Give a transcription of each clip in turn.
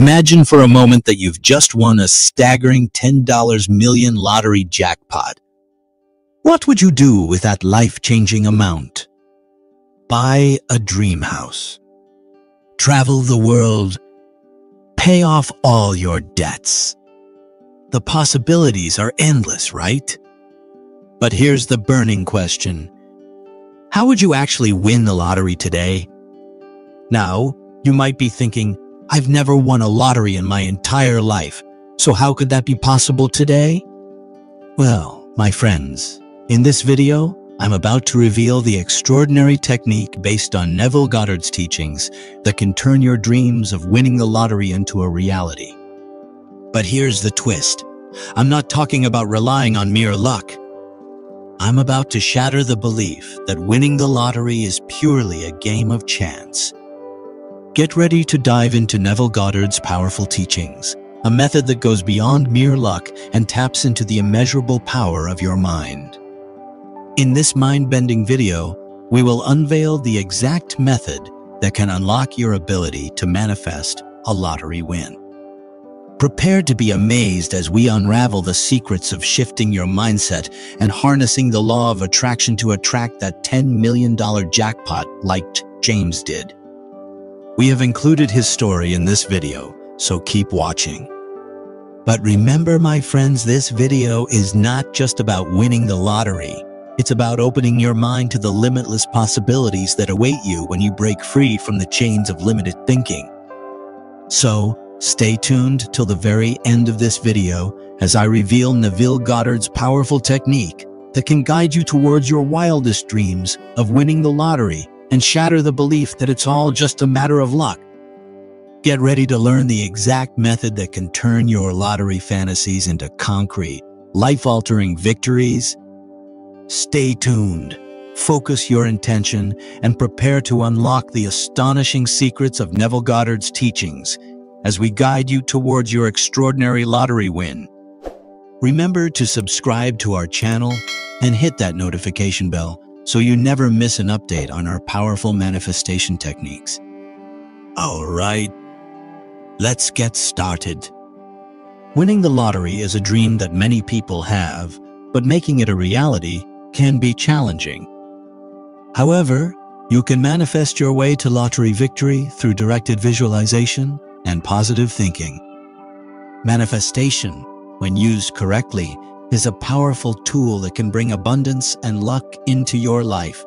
Imagine for a moment that you've just won a staggering $10 million lottery jackpot. What would you do with that life-changing amount? Buy a dream house, travel the world, pay off all your debts. The possibilities are endless, right? But here's the burning question. How would you actually win the lottery today? Now, you might be thinking, I've never won a lottery in my entire life, so how could that be possible today? Well, my friends, in this video, I'm about to reveal the extraordinary technique based on Neville Goddard's teachings that can turn your dreams of winning the lottery into a reality. But here's the twist. I'm not talking about relying on mere luck. I'm about to shatter the belief that winning the lottery is purely a game of chance. Get ready to dive into Neville Goddard's powerful teachings, a method that goes beyond mere luck and taps into the immeasurable power of your mind. In this mind-bending video, we will unveil the exact method that can unlock your ability to manifest a lottery win. Prepare to be amazed as we unravel the secrets of shifting your mindset and harnessing the law of attraction to attract that $10 million jackpot like James did. We have included his story in this video, so keep watching. But remember, my friends, this video is not just about winning the lottery. It's about opening your mind to the limitless possibilities that await you when you break free from the chains of limited thinking. So, stay tuned till the very end of this video as I reveal Neville Goddard's powerful technique that can guide you towards your wildest dreams of winning the lottery and shatter the belief that it's all just a matter of luck. Get ready to learn the exact method that can turn your lottery fantasies into concrete, life-altering victories. Stay tuned, focus your intention, and prepare to unlock the astonishing secrets of Neville Goddard's teachings as we guide you towards your extraordinary lottery win. Remember to subscribe to our channel and hit that notification bell so you never miss an update on our powerful manifestation techniques. All right, let's get started. Winning the lottery is a dream that many people have, but making it a reality can be challenging. However, you can manifest your way to lottery victory through directed visualization and positive thinking. Manifestation, when used correctly, is a powerful tool that can bring abundance and luck into your life.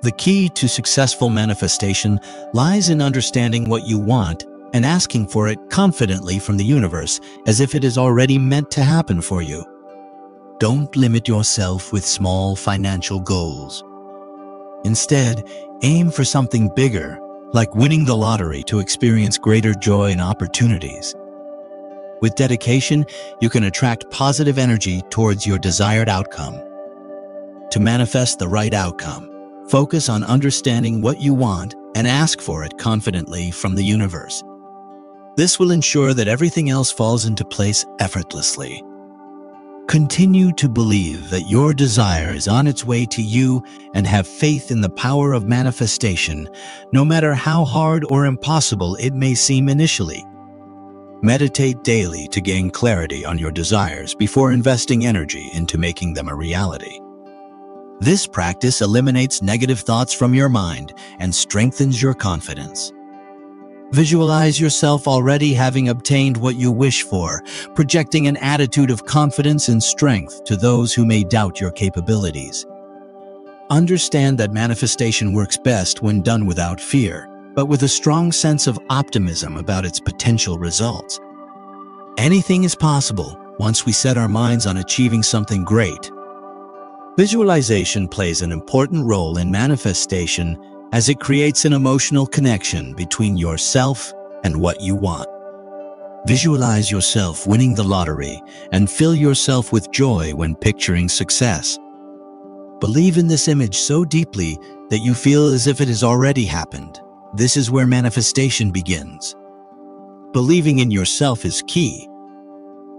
The key to successful manifestation lies in understanding what you want and asking for it confidently from the universe as if it is already meant to happen for you. Don't limit yourself with small financial goals. Instead, aim for something bigger, like winning the lottery to experience greater joy and opportunities. With dedication, you can attract positive energy towards your desired outcome. To manifest the right outcome, focus on understanding what you want and ask for it confidently from the universe. This will ensure that everything else falls into place effortlessly. Continue to believe that your desire is on its way to you and have faith in the power of manifestation, no matter how hard or impossible it may seem initially. Meditate daily to gain clarity on your desires before investing energy into making them a reality. This practice eliminates negative thoughts from your mind and strengthens your confidence. Visualize yourself already having obtained what you wish for, projecting an attitude of confidence and strength to those who may doubt your capabilities. Understand that manifestation works best when done without fear, but with a strong sense of optimism about its potential results. Anything is possible once we set our minds on achieving something great. Visualization plays an important role in manifestation as it creates an emotional connection between yourself and what you want. Visualize yourself winning the lottery and fill yourself with joy when picturing success. Believe in this image so deeply that you feel as if it has already happened. This is where manifestation begins. Believing in yourself is key.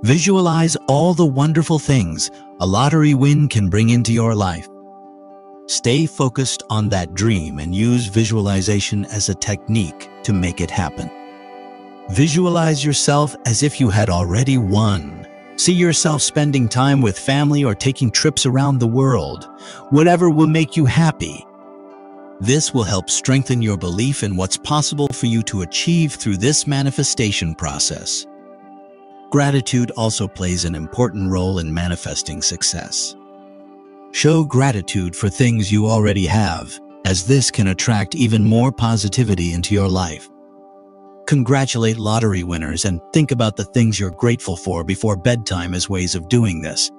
Visualize all the wonderful things a lottery win can bring into your life. Stay focused on that dream and use visualization as a technique to make it happen. Visualize yourself as if you had already won. See yourself spending time with family or taking trips around the world. Whatever will make you happy. This will help strengthen your belief in what's possible for you to achieve through this manifestation process. Gratitude also plays an important role in manifesting success. Show gratitude for things you already have, as this can attract even more positivity into your life. Congratulate lottery winners and think about the things you're grateful for before bedtime as ways of doing this.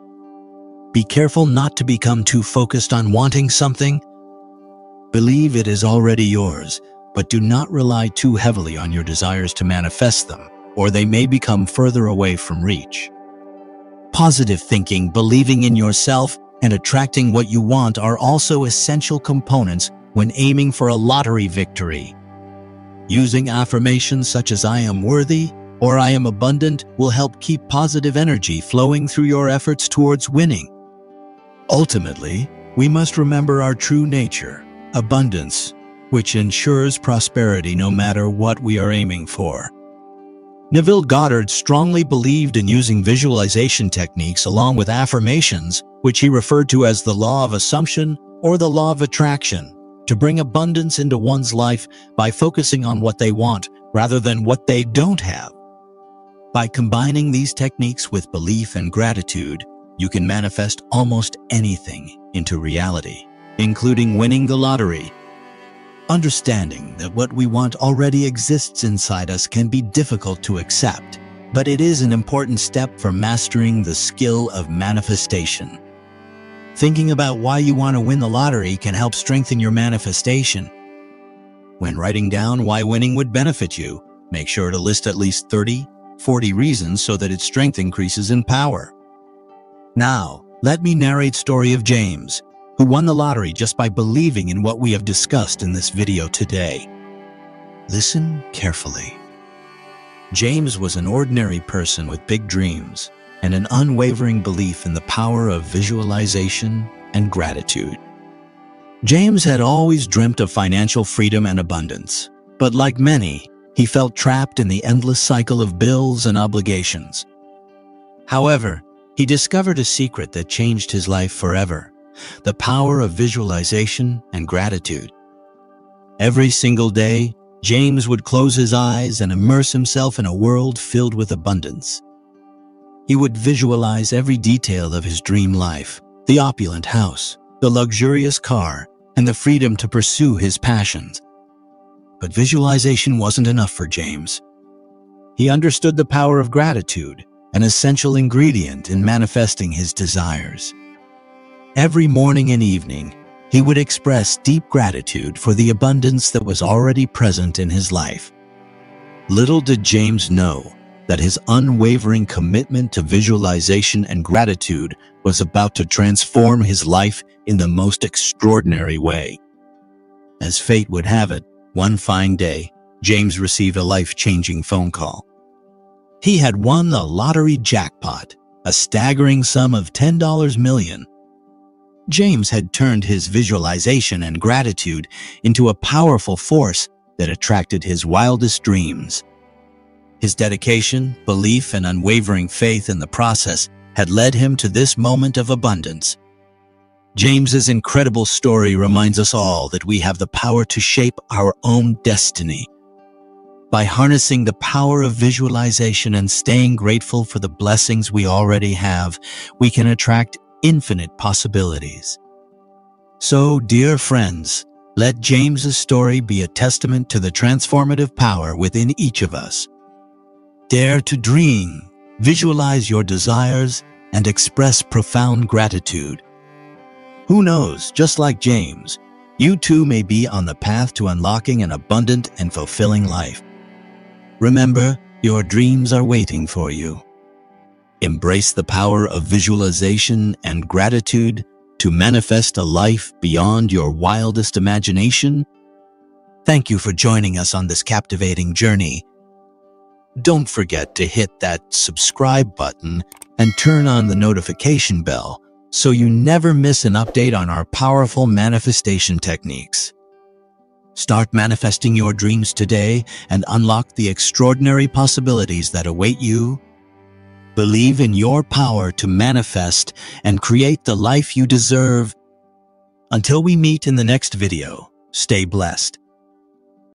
Be careful not to become too focused on wanting something. Believe it is already yours, but do not rely too heavily on your desires to manifest them, or they may become further away from reach. Positive thinking, believing in yourself, and attracting what you want are also essential components when aiming for a lottery victory. Using affirmations such as "I am worthy" or "I am abundant" will help keep positive energy flowing through your efforts towards winning. Ultimately, we must remember our true nature, abundance, which ensures prosperity no matter what we are aiming for. Neville Goddard strongly believed in using visualization techniques along with affirmations, which he referred to as the law of assumption or the law of attraction, to bring abundance into one's life by focusing on what they want rather than what they don't have. By combining these techniques with belief and gratitude, you can manifest almost anything into reality, including winning the lottery. Understanding that what we want already exists inside us can be difficult to accept, but it is an important step for mastering the skill of manifestation. Thinking about why you want to win the lottery can help strengthen your manifestation. When writing down why winning would benefit you, make sure to list at least 30-40 reasons so that its strength increases in power. Now, let me narrate the story of James, who won the lottery just by believing in what we have discussed in this video today. Listen carefully. James was an ordinary person with big dreams and an unwavering belief in the power of visualization and gratitude. James had always dreamt of financial freedom and abundance, but like many, he felt trapped in the endless cycle of bills and obligations. However, he discovered a secret that changed his life forever: the power of visualization and gratitude. Every single day, James would close his eyes and immerse himself in a world filled with abundance. He would visualize every detail of his dream life: the opulent house, the luxurious car, and the freedom to pursue his passions. But visualization wasn't enough for James. He understood the power of gratitude, an essential ingredient in manifesting his desires. Every morning and evening, he would express deep gratitude for the abundance that was already present in his life. Little did James know that his unwavering commitment to visualization and gratitude was about to transform his life in the most extraordinary way. As fate would have it, one fine day, James received a life-changing phone call. He had won the lottery jackpot, a staggering sum of $10 million. James had turned his visualization and gratitude into a powerful force that attracted his wildest dreams. His dedication, belief, and unwavering faith in the process had led him to this moment of abundance. James's incredible story reminds us all that we have the power to shape our own destiny. By harnessing the power of visualization and staying grateful for the blessings we already have, we can attract infinite possibilities. So, dear friends, let James's story be a testament to the transformative power within each of us. Dare to dream, visualize your desires, and express profound gratitude. Who knows, just like James, you too may be on the path to unlocking an abundant and fulfilling life. Remember, your dreams are waiting for you. Embrace the power of visualization and gratitude to manifest a life beyond your wildest imagination. Thank you for joining us on this captivating journey. Don't forget to hit that subscribe button and turn on the notification bell so you never miss an update on our powerful manifestation techniques. Start manifesting your dreams today and unlock the extraordinary possibilities that await you. Believe in your power to manifest and create the life you deserve. Until we meet in the next video, stay blessed.